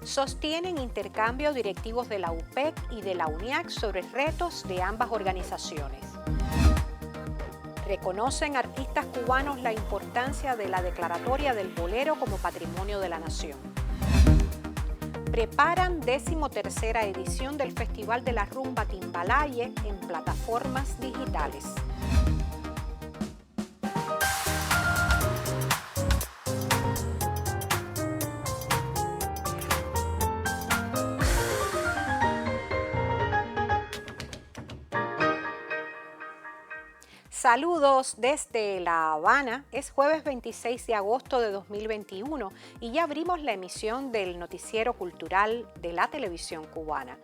sostienen intercambio directivos de la UPEC y de la UNIAC sobre retos de ambas organizaciones. Reconocen artistas cubanos la importancia de la declaratoria del bolero como patrimonio de la nación. Preparan 13ª edición del Festival de la Rumba Timbalaye en plataformas digitales. Saludos desde La Habana. Es jueves 26 de agosto de 2021 y ya abrimos la emisión del noticiero cultural de la televisión cubana.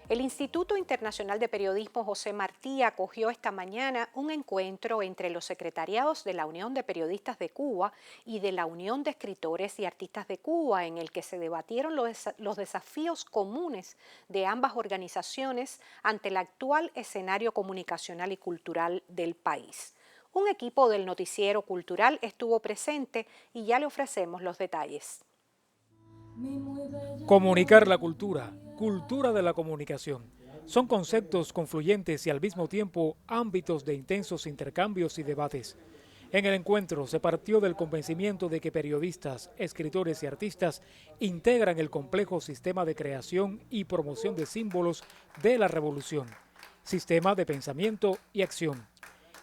El Instituto Internacional de Periodismo José Martí acogió esta mañana un encuentro entre los secretariados de la Unión de Periodistas de Cuba y de la Unión de Escritores y Artistas de Cuba, en el que se debatieron los desafíos comunes de ambas organizaciones ante el actual escenario comunicacional y cultural del país. Un equipo del noticiero cultural estuvo presente y ya le ofrecemos los detalles. Comunicar la cultura, cultura de la comunicación, son conceptos confluyentes y al mismo tiempo ámbitos de intensos intercambios y debates. En el encuentro se partió del convencimiento de que periodistas, escritores y artistas integran el complejo sistema de creación y promoción de símbolos de la revolución, sistema de pensamiento y acción.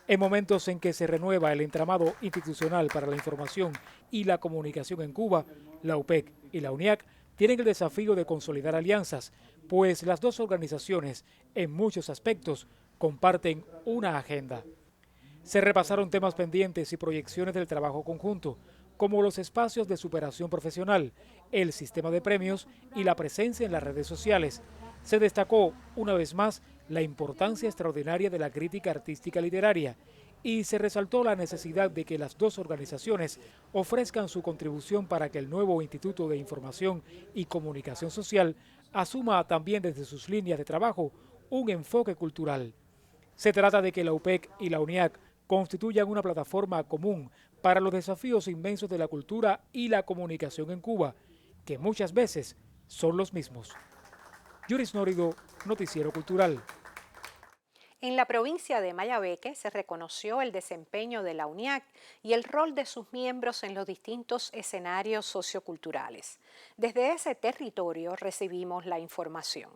En momentos en que se renueva el entramado institucional para la información y la comunicación en Cuba, la UPEC y la UNIAC tienen el desafío de consolidar alianzas, pues las dos organizaciones, en muchos aspectos, comparten una agenda. Se repasaron temas pendientes y proyecciones del trabajo conjunto, como los espacios de superación profesional, el sistema de premios y la presencia en las redes sociales. Se destacó, una vez más, la importancia extraordinaria de la crítica artística literaria y se resaltó la necesidad de que las dos organizaciones ofrezcan su contribución para que el nuevo Instituto de Información y Comunicación Social asuma también desde sus líneas de trabajo un enfoque cultural. Se trata de que la UPEC y la UNIAC constituyan una plataforma común para los desafíos inmensos de la cultura y la comunicación en Cuba, que muchas veces son los mismos. Yuris Nórido, Noticiero Cultural. En la provincia de Mayabeque se reconoció el desempeño de la UNIAC y el rol de sus miembros en los distintos escenarios socioculturales. Desde ese territorio recibimos la información.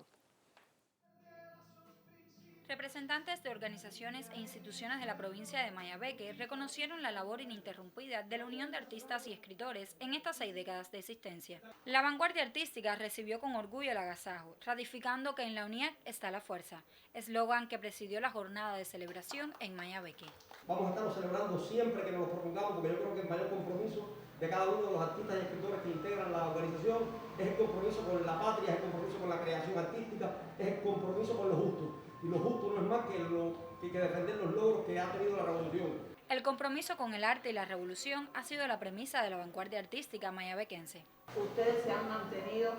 Representantes de organizaciones e instituciones de la provincia de Mayabeque reconocieron la labor ininterrumpida de la Unión de Artistas y Escritores en estas 6 décadas de existencia. La vanguardia artística recibió con orgullo el agasajo, ratificando que en la UNIAC está la fuerza, eslogan que presidió la jornada de celebración en Mayabeque. Vamos a estarlo celebrando siempre que nos lo propongamos, porque yo creo que el mayor compromiso de cada uno de los artistas y escritores que integran la organización es el compromiso con la patria, es el compromiso con la creación artística, es el compromiso con lo justo. Y lo justo no es más que defender los logros que ha tenido la revolución. El compromiso con el arte y la revolución ha sido la premisa de la vanguardia artística mayabequense. Ustedes se han mantenido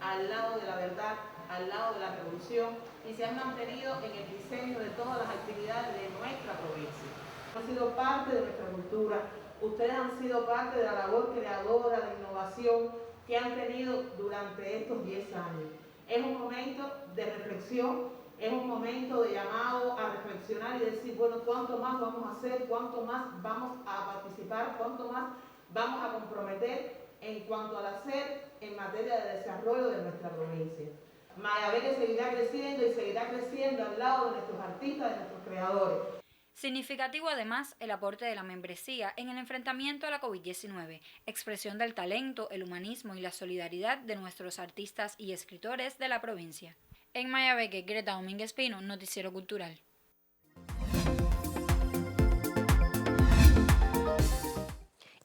al lado de la verdad, al lado de la revolución y se han mantenido en el diseño de todas las actividades de nuestra provincia. Han sido parte de nuestra cultura, ustedes han sido parte de la labor creadora, de innovación que han tenido durante estos 10 años. Es un momento de reflexión. Es un momento de llamado a reflexionar y decir, bueno, ¿cuánto más vamos a hacer? ¿Cuánto más vamos a participar? ¿Cuánto más vamos a comprometer en cuanto al hacer en materia de desarrollo de nuestra provincia? Mayabeque seguirá creciendo y seguirá creciendo al lado de nuestros artistas, de nuestros creadores. Significativo además el aporte de la membresía en el enfrentamiento a la COVID-19, expresión del talento, el humanismo y la solidaridad de nuestros artistas y escritores de la provincia. En Mayabeque, Greta Domínguez Pino, Noticiero Cultural.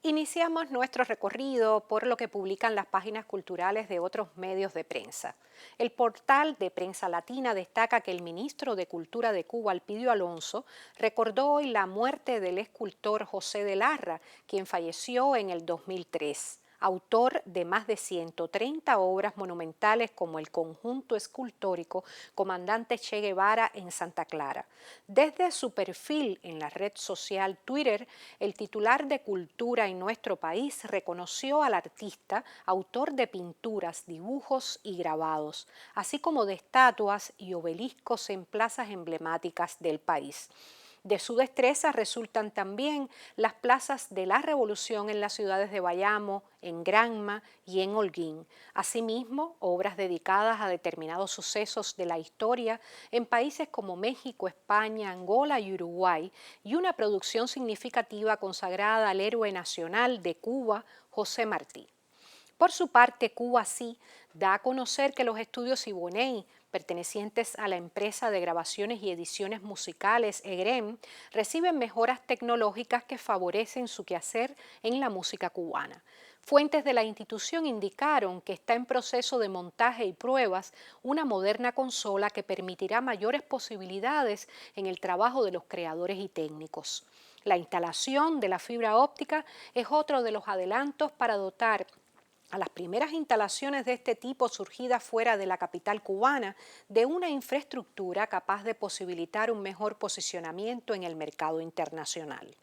Iniciamos nuestro recorrido por lo que publican las páginas culturales de otros medios de prensa. El portal de Prensa Latina destaca que el ministro de Cultura de Cuba, Alpidio Alonso, recordó hoy la muerte del escultor José de Larra, quien falleció en el 2003. autor de más de 130 obras monumentales como el conjunto escultórico Comandante Che Guevara en Santa Clara. Desde su perfil en la red social Twitter, el titular de Cultura en nuestro país reconoció al artista, autor de pinturas, dibujos y grabados, así como de estatuas y obeliscos en plazas emblemáticas del país. De su destreza resultan también las plazas de la Revolución en las ciudades de Bayamo, en Granma y en Holguín. Asimismo, obras dedicadas a determinados sucesos de la historia en países como México, España, Angola y Uruguay, y una producción significativa consagrada al héroe nacional de Cuba, José Martí. Por su parte, Cuba sí da a conocer que los estudios Siboney, pertenecientes a la empresa de grabaciones y ediciones musicales EGREM, reciben mejoras tecnológicas que favorecen su quehacer en la música cubana. Fuentes de la institución indicaron que está en proceso de montaje y pruebas una moderna consola que permitirá mayores posibilidades en el trabajo de los creadores y técnicos. La instalación de la fibra óptica es otro de los adelantos para dotar a las primeras instalaciones de este tipo surgidas fuera de la capital cubana de una infraestructura capaz de posibilitar un mejor posicionamiento en el mercado internacional.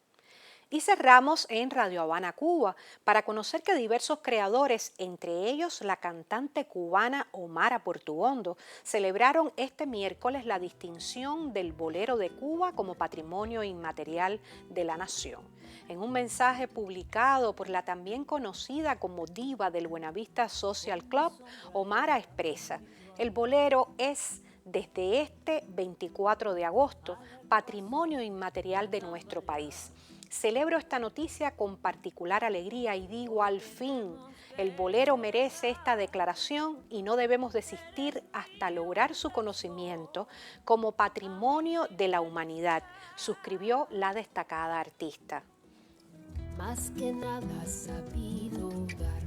Y cerramos en Radio Habana, Cuba, para conocer que diversos creadores, entre ellos la cantante cubana Omara Portuondo, celebraron este miércoles la distinción del Bolero de Cuba como Patrimonio Inmaterial de la Nación. En un mensaje publicado por la también conocida como diva del Buenavista Social Club, Omara expresa: el bolero es, desde este 24 de agosto, patrimonio inmaterial de nuestro país. Celebro esta noticia con particular alegría y digo, al fin, el bolero merece esta declaración y no debemos desistir hasta lograr su conocimiento como patrimonio de la humanidad, suscribió la destacada artista. Más que nada sabido dar.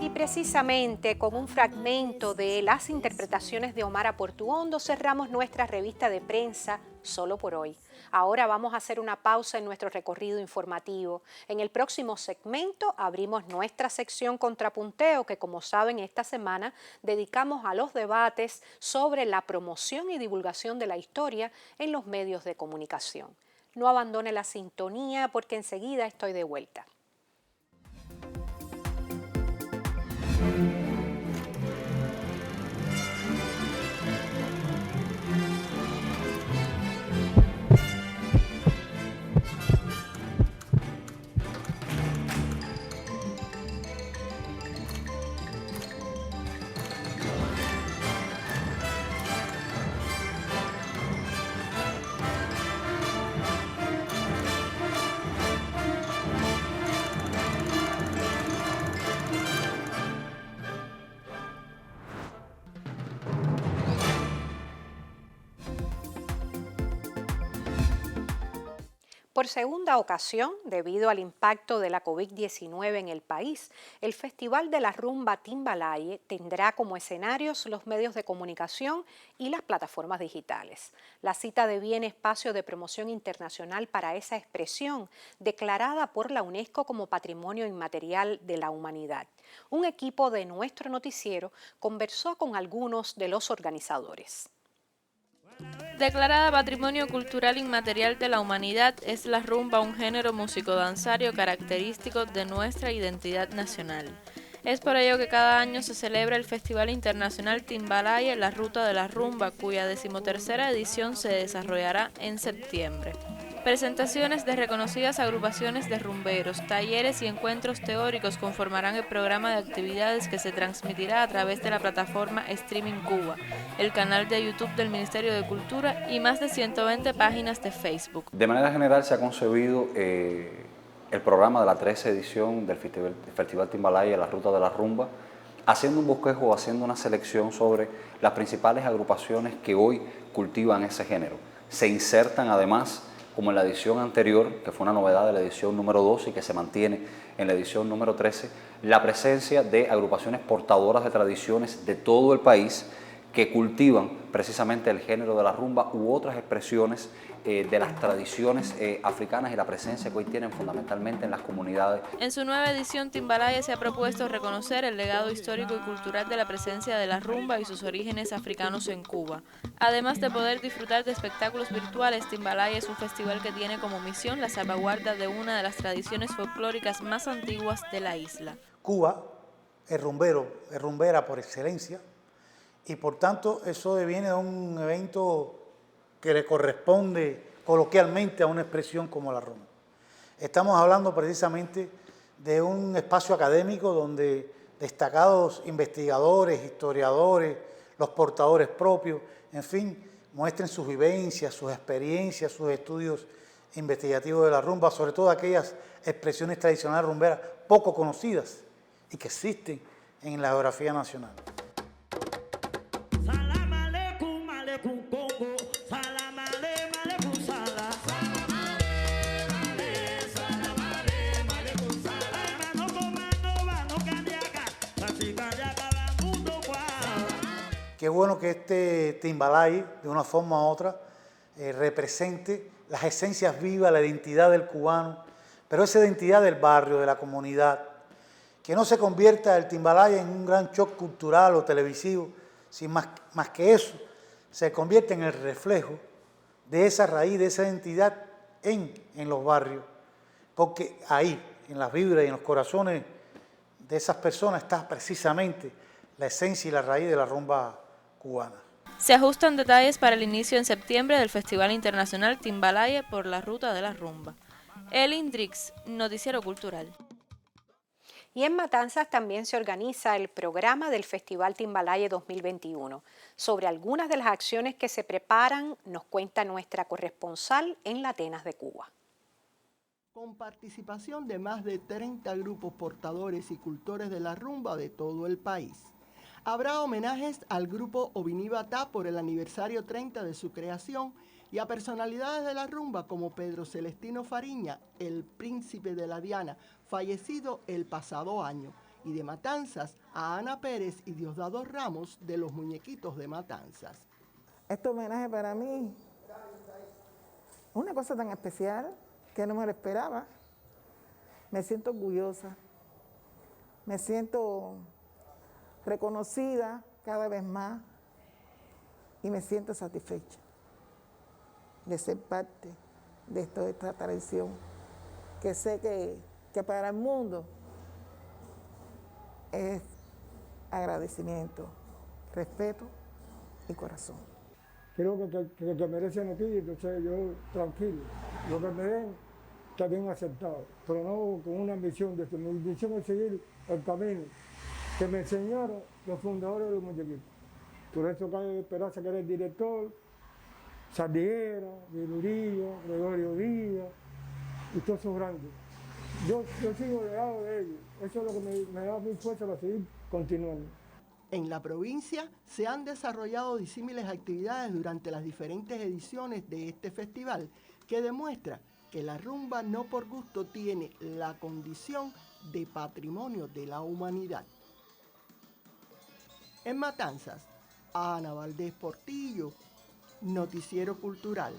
Y precisamente con un fragmento de las interpretaciones de Omara Portuondo cerramos nuestra revista de prensa Solo por hoy. Ahora vamos a hacer una pausa en nuestro recorrido informativo. En el próximo segmento abrimos nuestra sección Contrapunteo, que como saben esta semana dedicamos a los debates sobre la promoción y divulgación de la historia en los medios de comunicación. No abandone la sintonía porque enseguida estoy de vuelta. Por segunda ocasión, debido al impacto de la COVID-19 en el país, el Festival de la Rumba Timbalaye tendrá como escenarios los medios de comunicación y las plataformas digitales. La cita deviene espacio de promoción internacional para esa expresión, declarada por la UNESCO como Patrimonio Inmaterial de la Humanidad. Un equipo de nuestro noticiero conversó con algunos de los organizadores. Declarada Patrimonio Cultural Inmaterial de la Humanidad, es la rumba un género musicodanzario característico de nuestra identidad nacional. Es por ello que cada año se celebra el Festival Internacional Timbalaye, la Ruta de la Rumba, cuya 13ª edición se desarrollará en septiembre. Presentaciones de reconocidas agrupaciones de rumberos, talleres y encuentros teóricos conformarán el programa de actividades que se transmitirá a través de la plataforma Streaming Cuba, el canal de YouTube del Ministerio de Cultura y más de 120 páginas de Facebook. De manera general se ha concebido el programa de la 13ª edición del Festival Timbalaye, la Ruta de la Rumba, haciendo un bosquejo, haciendo una selección sobre las principales agrupaciones que hoy cultivan ese género. Se insertan además, como en la edición anterior, que fue una novedad de la edición número 12 y que se mantiene en la edición número 13, la presencia de agrupaciones portadoras de tradiciones de todo el país que cultivan precisamente el género de la rumba u otras expresiones de las tradiciones africanas y la presencia que hoy tienen fundamentalmente en las comunidades. En su nueva edición, Timbalaya se ha propuesto reconocer el legado histórico y cultural de la presencia de la rumba y sus orígenes africanos en Cuba. Además de poder disfrutar de espectáculos virtuales, Timbalaya es un festival que tiene como misión la salvaguarda de una de las tradiciones folclóricas más antiguas de la isla. Cuba es rumbero, es rumbera por excelencia, y por tanto eso deviene de un evento que le corresponde coloquialmente a una expresión como la rumba. Estamos hablando precisamente de un espacio académico donde destacados investigadores, historiadores, los portadores propios, en fin, muestren sus vivencias, sus experiencias, sus estudios investigativos de la rumba, sobre todo aquellas expresiones tradicionales rumberas poco conocidas y que existen en la geografía nacional. Qué bueno que este Timbalaya, de una forma u otra, represente las esencias vivas, la identidad del cubano, pero esa identidad del barrio, de la comunidad, que no se convierta el Timbalaya en un gran shock cultural o televisivo, sin más que eso, se convierte en el reflejo de esa raíz, de esa identidad en los barrios, porque ahí, en las vibras y en los corazones de esas personas está precisamente la esencia y la raíz de la rumba cubana. Se ajustan detalles para el inicio en septiembre del Festival Internacional Timbalaya por la Ruta de la Rumba. Elin Drix, Noticiero Cultural. Y en Matanzas también se organiza el programa del Festival Timbalaya 2021. Sobre algunas de las acciones que se preparan, nos cuenta nuestra corresponsal en Atenas de Cuba. Con participación de más de 30 grupos portadores y cultores de la rumba de todo el país. Habrá homenajes al grupo Ovini Batá por el aniversario 30 de su creación y a personalidades de la rumba como Pedro Celestino Fariña, el príncipe de la Diana, fallecido el pasado año, y de Matanzas a Ana Pérez y Diosdado Ramos de los Muñequitos de Matanzas. Este homenaje para mí es una cosa tan especial que no me lo esperaba. Me siento orgullosa, me siento reconocida cada vez más y me siento satisfecha de ser parte de esta tradición que sé que para el mundo es agradecimiento, respeto y corazón. Creo que te merecen aquí, entonces yo tranquilo, lo que me den está bien aceptado, pero no con una ambición, mi ambición es seguir el camino que me enseñaron los fundadores de los muñequitos. Por eso Cayo Esperanza, que era el director, Sardiguera, Vilurillo, Gregorio Díaz y todos esos grandes. Yo sigo el legado de ellos, eso es lo que me da mi fuerza para seguir continuando. En la provincia se han desarrollado disímiles actividades durante las diferentes ediciones de este festival que demuestra que la rumba no por gusto tiene la condición de patrimonio de la humanidad. En Matanzas, Ana Valdés Portillo, Noticiero Cultural.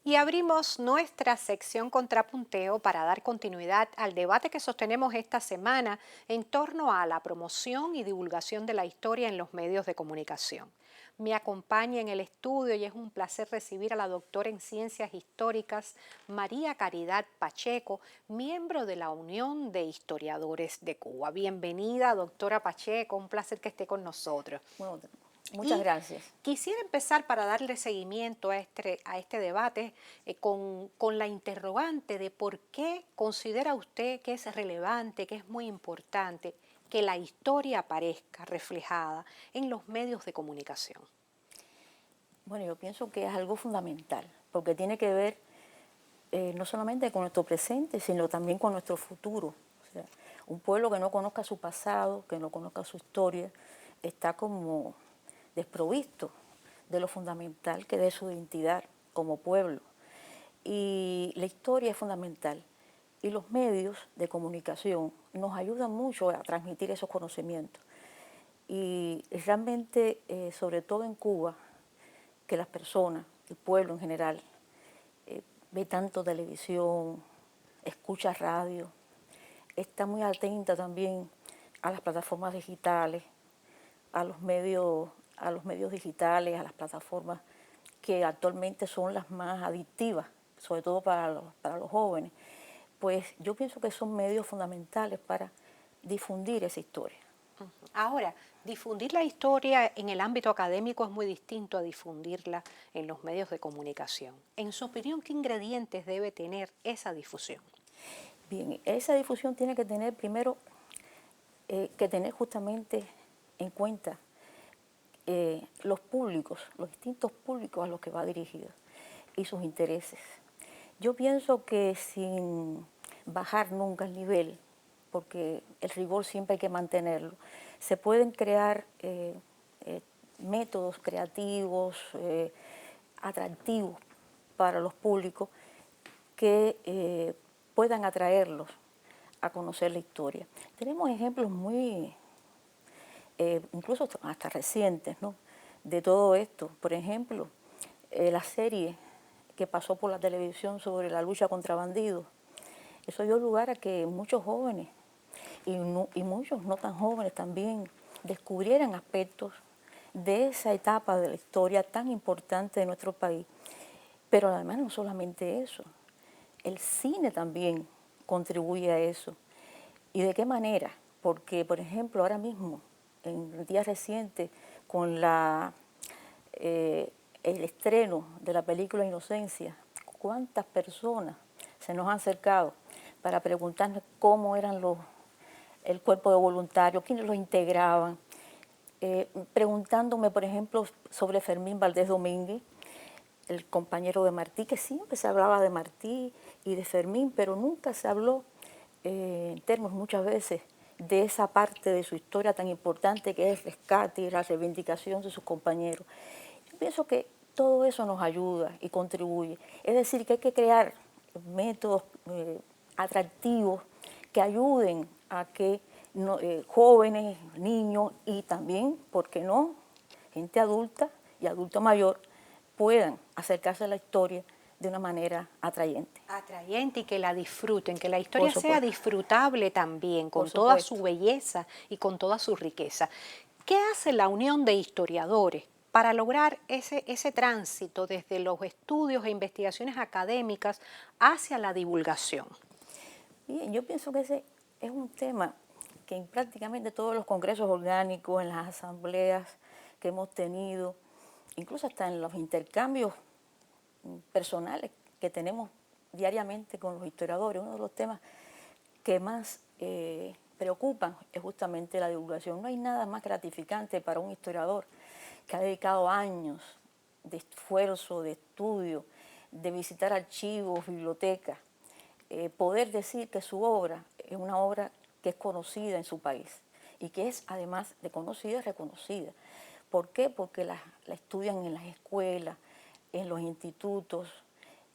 Y abrimos nuestra sección Contrapunteo para dar continuidad al debate que sostenemos esta semana en torno a la promoción y divulgación de la historia en los medios de comunicación. Me acompaña en el estudio y es un placer recibir a la doctora en Ciencias Históricas María Caridad Pacheco, miembro de la Unión de Historiadores de Cuba. Bienvenida, doctora Pacheco, un placer que esté con nosotros. Bueno, muchas gracias. Quisiera empezar para darle seguimiento a este debate con la interrogante de por qué considera usted que es relevante, que es muy importante que la historia aparezca reflejada en los medios de comunicación. Bueno, yo pienso que es algo fundamental, porque tiene que ver no solamente con nuestro presente, sino también con nuestro futuro. O sea, un pueblo que no conozca su pasado, que no conozca su historia, está como desprovisto de lo fundamental que es su identidad como pueblo. Y la historia es fundamental. Y los medios de comunicación nos ayudan mucho a transmitir esos conocimientos. Y realmente, sobre todo en Cuba, que las personas, el pueblo en general, ve tanto televisión, escucha radio, está muy atenta también a las plataformas digitales, a los medios digitales, a las plataformas que actualmente son las más adictivas, sobre todo para los jóvenes. Pues yo pienso que son medios fundamentales para difundir esa historia. Ahora, difundir la historia en el ámbito académico es muy distinto a difundirla en los medios de comunicación. En su opinión, ¿qué ingredientes debe tener esa difusión? Bien, esa difusión tiene que tener primero que tener justamente en cuenta los públicos, los distintos públicos a los que va dirigido y sus intereses. Yo pienso que sin bajar nunca el nivel, porque el rigor siempre hay que mantenerlo, se pueden crear métodos creativos, atractivos para los públicos que puedan atraerlos a conocer la historia. Tenemos ejemplos muy, incluso hasta recientes, ¿no?, de todo esto. Por ejemplo, la serie que pasó por la televisión sobre la lucha contra bandidos, eso dio lugar a que muchos jóvenes y muchos no tan jóvenes también descubrieran aspectos de esa etapa de la historia tan importante de nuestro país. Pero además no solamente eso, el cine también contribuye a eso. ¿Y de qué manera? Porque, por ejemplo, ahora mismo, en el día reciente, con el estreno de la película Inocencia, ¿cuántas personas se nos han acercado para preguntarnos cómo eran el cuerpo de voluntarios, quiénes los integraban? Preguntándome, por ejemplo, sobre Fermín Valdés Domínguez, el compañero de Martí, que siempre se hablaba de Martí y de Fermín, pero nunca se habló en términos muchas veces de esa parte de su historia tan importante que es el rescate y la reivindicación de sus compañeros. Yo pienso que todo eso nos ayuda y contribuye. Es decir, que hay que crear métodos atractivos que ayuden a que jóvenes, niños y también, ¿por qué no?, gente adulta y adulto mayor puedan acercarse a la historia de una manera atrayente. Atrayente y que la disfruten, que la historia sea disfrutable también, con toda su belleza y con toda su riqueza. ¿Qué hace la Unión de Historiadores para lograr ese tránsito desde los estudios e investigaciones académicas hacia la divulgación? Bien, yo pienso que ese es un tema que en prácticamente todos los congresos orgánicos, en las asambleas que hemos tenido, incluso hasta en los intercambios personales que tenemos diariamente con los historiadores, uno de los temas que más preocupan es justamente la divulgación. No hay nada más gratificante para un historiador que ha dedicado años de esfuerzo, de estudio, de visitar archivos, bibliotecas, poder decir que su obra es una obra que es conocida en su país y que es además de conocida, reconocida. ¿Por qué? Porque la estudian en las escuelas, en los institutos,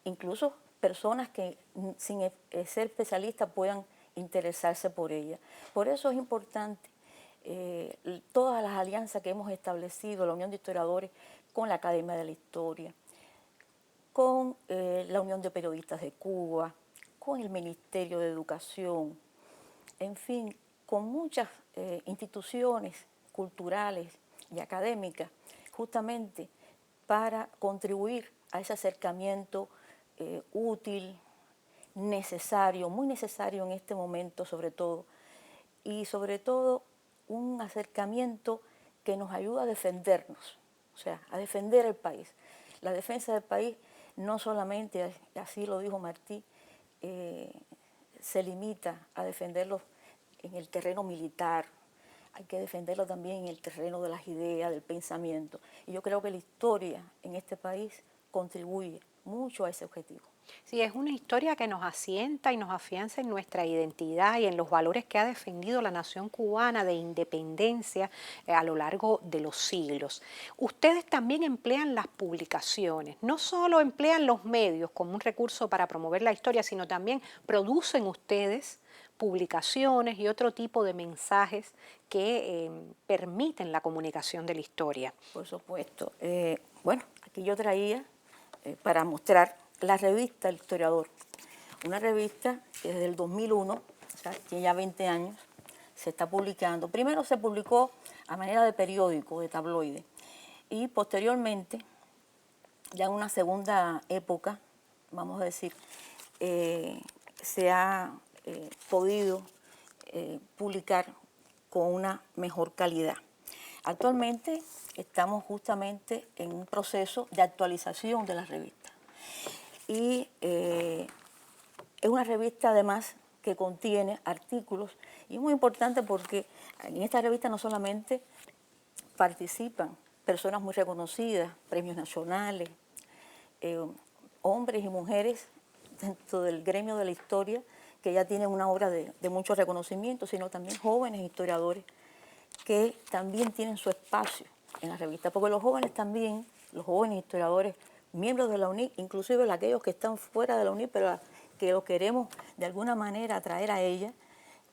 incluso personas que sin ser especialistas puedan interesarse por ella. Por eso es importante todas las alianzas que hemos establecido, la Unión de Historiadores, con la Academia de la Historia, con la Unión de Periodistas de Cuba, con el Ministerio de Educación, en fin, con muchas instituciones culturales y académicas, justamente para contribuir a ese acercamiento útil, necesario, muy necesario en este momento sobre todo, y sobre todo un acercamiento que nos ayuda a defendernos, o sea, a defender el país. La defensa del país no solamente, así lo dijo Martí, se limita a defenderlo en el terreno militar, hay que defenderlo también en el terreno de las ideas, del pensamiento. Y yo creo que la historia en este país contribuye mucho a ese objetivo. Sí, es una historia que nos asienta y nos afianza en nuestra identidad y en los valores que ha defendido la nación cubana de independencia a lo largo de los siglos. Ustedes también emplean las publicaciones, no solo emplean los medios como un recurso para promover la historia, sino también producen ustedes publicaciones y otro tipo de mensajes que permiten la comunicación de la historia. Por supuesto. Bueno, aquí yo traía para mostrar la revista El Historiador, una revista que desde el 2001, o sea, tiene ya 20 años, se está publicando. Primero se publicó a manera de periódico, de tabloide, y posteriormente, ya en una segunda época, vamos a decir, se ha podido publicar con una mejor calidad. Actualmente estamos justamente en un proceso de actualización de la revista. Y es una revista además que contiene artículos, y es muy importante porque en esta revista no solamente participan personas muy reconocidas, premios nacionales, hombres y mujeres dentro del gremio de la historia que ya tienen una obra de mucho reconocimiento, sino también jóvenes historiadores que también tienen su espacio en la revista, porque los jóvenes historiadores, miembros de la UNIC, inclusive aquellos que están fuera de la UNIC, pero que lo queremos de alguna manera atraer a ella,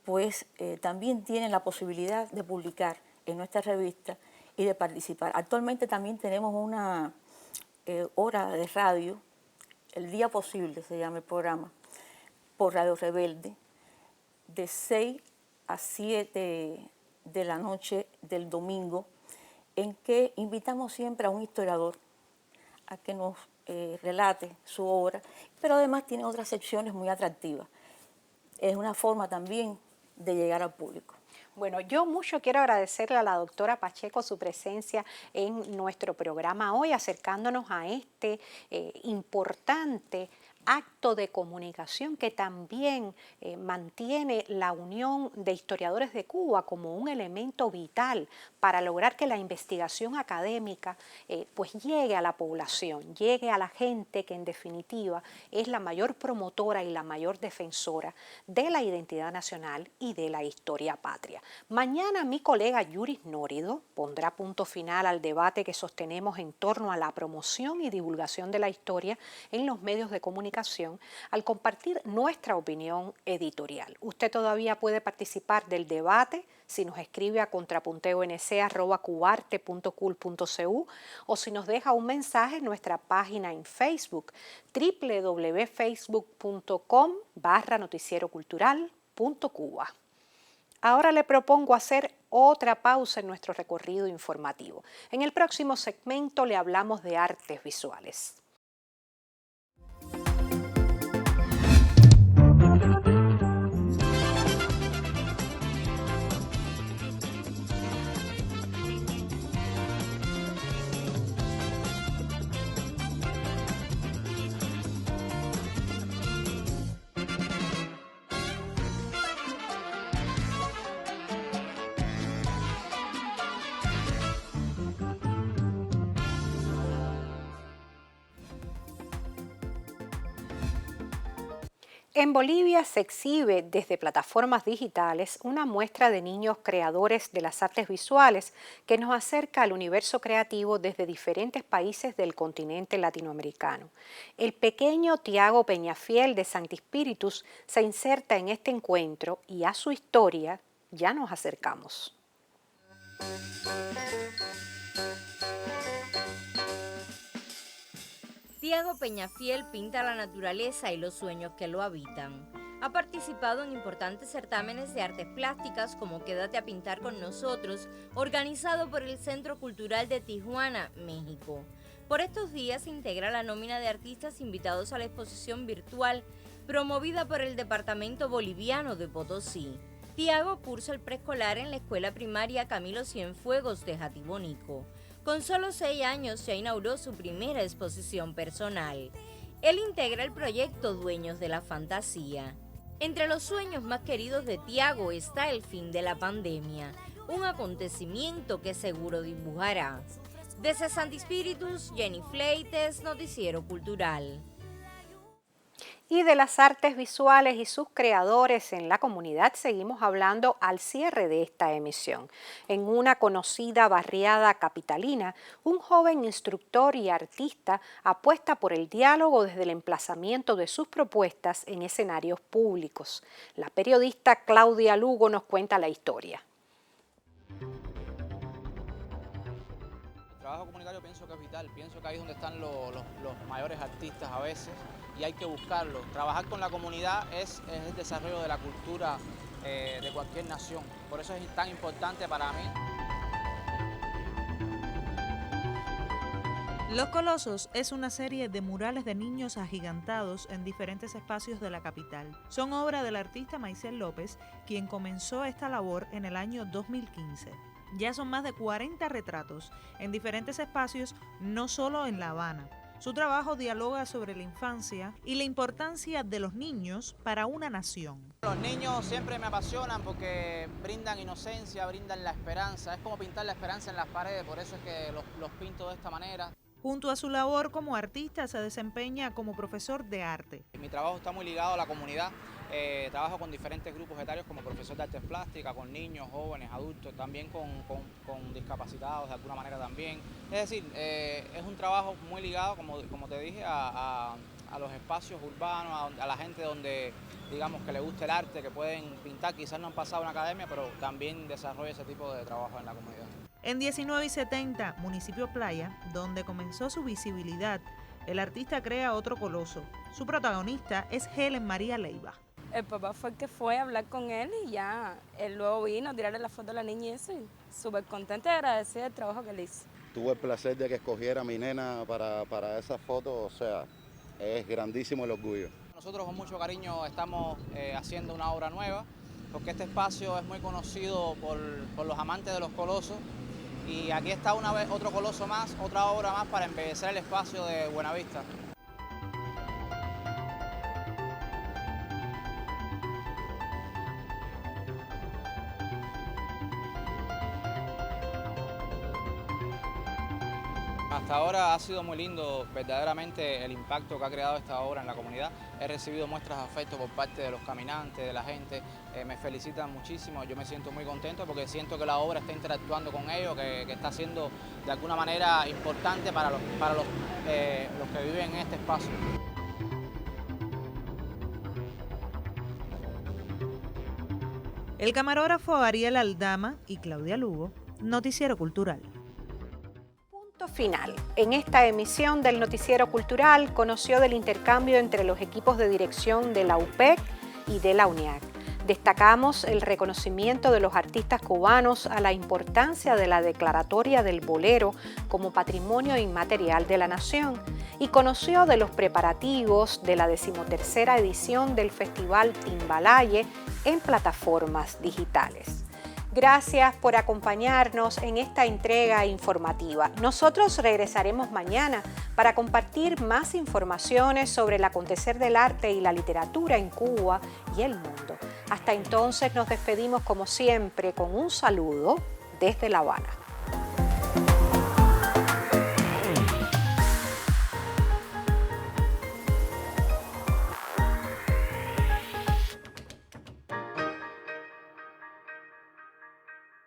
pues también tienen la posibilidad de publicar en nuestra revista y de participar. Actualmente también tenemos una hora de radio, El Día Posible se llama el programa, por Radio Rebelde, de 6 a 7 de la noche del domingo, en que invitamos siempre a un historiador a que nos relate su obra, pero además tiene otras secciones muy atractivas. Es una forma también de llegar al público. Bueno, yo mucho quiero agradecerle a la doctora Pacheco su presencia en nuestro programa hoy, acercándonos a este importante acto de comunicación que también mantiene la Unión de Historiadores de Cuba como un elemento vital para lograr que la investigación académica pues llegue a la población, llegue a la gente que en definitiva es la mayor promotora y la mayor defensora de la identidad nacional y de la historia patria. Mañana mi colega Yuris Nórido pondrá punto final al debate que sostenemos en torno a la promoción y divulgación de la historia en los medios de comunicación al compartir nuestra opinión editorial. Usted todavía puede participar del debate si nos escribe a contrapunteo.nc@cubarte.cul.cu o si nos deja un mensaje en nuestra página en Facebook www.facebook.com/noticierocultural.cuba. Ahora le propongo hacer otra pausa en nuestro recorrido informativo. En el próximo segmento le hablamos de artes visuales. En Bolivia se exhibe desde plataformas digitales una muestra de niños creadores de las artes visuales que nos acerca al universo creativo desde diferentes países del continente latinoamericano. El pequeño Tiago Peñafiel de Sancti Spiritus se inserta en este encuentro y a su historia ya nos acercamos. Tiago Peñafiel pinta la naturaleza y los sueños que lo habitan. Ha participado en importantes certámenes de artes plásticas como Quédate a pintar con nosotros, organizado por el Centro Cultural de Tijuana, México. Por estos días se integra la nómina de artistas invitados a la exposición virtual promovida por el Departamento Boliviano de Potosí. Tiago cursa el preescolar en la escuela primaria Camilo Cienfuegos de Jatibonico. Con solo 6 años ya inauguró su primera exposición personal. Él integra el proyecto Dueños de la Fantasía. Entre los sueños más queridos de Tiago está el fin de la pandemia, un acontecimiento que seguro dibujará. Desde Santi Spíritus, Jenny Fleites, Noticiero Cultural. Y de las artes visuales y sus creadores en la comunidad seguimos hablando al cierre de esta emisión. En una conocida barriada capitalina, un joven instructor y artista apuesta por el diálogo desde el emplazamiento de sus propuestas en escenarios públicos. La periodista Claudia Lugo nos cuenta la historia. El trabajo comunitario pienso que es vital, pienso que ahí es donde están los mayores artistas a veces y hay que buscarlo. Trabajar con la comunidad es el desarrollo de la cultura de cualquier nación, por eso es tan importante para mí. Los Colosos es una serie de murales de niños agigantados en diferentes espacios de la capital. Son obra del artista Maiciel López, quien comenzó esta labor en el año 2015. Ya son más de 40 retratos en diferentes espacios, no solo en La Habana. Su trabajo dialoga sobre la infancia y la importancia de los niños para una nación. Los niños siempre me apasionan porque brindan inocencia, brindan la esperanza. Es como pintar la esperanza en las paredes, por eso es que los pinto de esta manera. Junto a su labor como artista se desempeña como profesor de arte. Mi trabajo está muy ligado a la comunidad. Trabajo con diferentes grupos etarios como profesor de artes plásticas, con niños, jóvenes, adultos, también con discapacitados de alguna manera también. Es decir, es un trabajo muy ligado, como te dije, a los espacios urbanos, a la gente donde, digamos, que le gusta el arte, que pueden pintar, quizás no han pasado una academia, pero también desarrolla ese tipo de trabajo en la comunidad. En 19 y 70, municipio Playa, donde comenzó su visibilidad, el artista crea otro coloso. Su protagonista es Helen María Leiva. El papá fue el que fue a hablar con él y ya él luego vino a tirarle la foto a la niña y eso, y súper contenta y agradecida del trabajo que le hizo. Tuve el placer de que escogiera a mi nena para esa foto, o sea, es grandísimo el orgullo. Nosotros con mucho cariño estamos haciendo una obra nueva, porque este espacio es muy conocido por los amantes de los colosos, y aquí está una vez otro coloso más, otra obra más para embellecer el espacio de Buenavista. Hasta ahora ha sido muy lindo, verdaderamente el impacto que ha creado esta obra en la comunidad. He recibido muestras de afecto por parte de los caminantes, de la gente, me felicitan muchísimo, yo me siento muy contento porque siento que la obra está interactuando con ellos, que está siendo de alguna manera importante para los que viven en este espacio. El camarógrafo Ariel Aldama y Claudia Lugo, Noticiero Cultural. Final. En esta emisión del Noticiero Cultural conoció del intercambio entre los equipos de dirección de la UPEC y de la UNIAC. Destacamos el reconocimiento de los artistas cubanos a la importancia de la declaratoria del bolero como patrimonio inmaterial de la nación y conoció de los preparativos de la 13ª edición del Festival Timbalaye en plataformas digitales. Gracias por acompañarnos en esta entrega informativa. Nosotros regresaremos mañana para compartir más informaciones sobre el acontecer del arte y la literatura en Cuba y el mundo. Hasta entonces nos despedimos como siempre con un saludo desde La Habana.